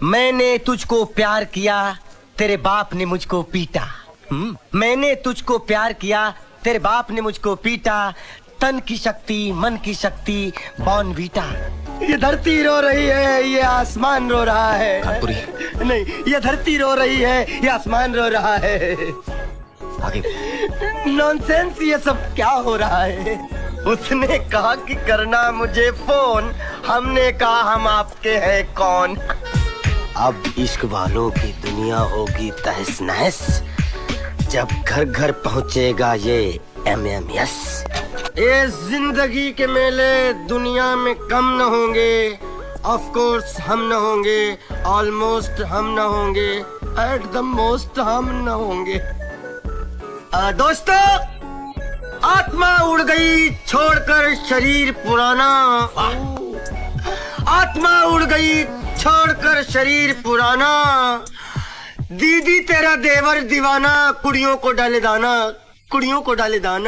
मैंने तुझको प्यार किया, तेरे बाप ने मुझको पीटा। मैंने तुझको प्यार किया, तेरे बाप ने मुझको पीटा। तन की शक्ति, मन की शक्ति, बॉर्नवीटा। ये धरती रो रही है, ये आसमान रो रहा है। कानपुरी। नहीं, ये धरती रो रही है, ये आसमान रो रहा है। आगे। नॉनसेंस, ये सब क्या हो रहा है? उसने कहा कि करना मुझे फोन, हमने कहा हम आपके हैं कौन। अब इश्क वालों की दुनिया होगी तहस नहस, जब घर घर पहुंचेगा ये MMS। ये जिंदगी के मेले दुनिया में कम न होंगे। ऑफ कोर्स हम न होंगे, ऑलमोस्ट हम न होंगे, एट द मोस्ट हम न होंगे। दोस्तों, आत्मा उड़ गई छोड़कर शरीर पुराना। आत्मा उड़ गई छोड़कर शरीर पुराना। दीदी तेरा देवर दीवाना, कुड़ियों को डाले दाना, कुड़ियों को डाले दाना।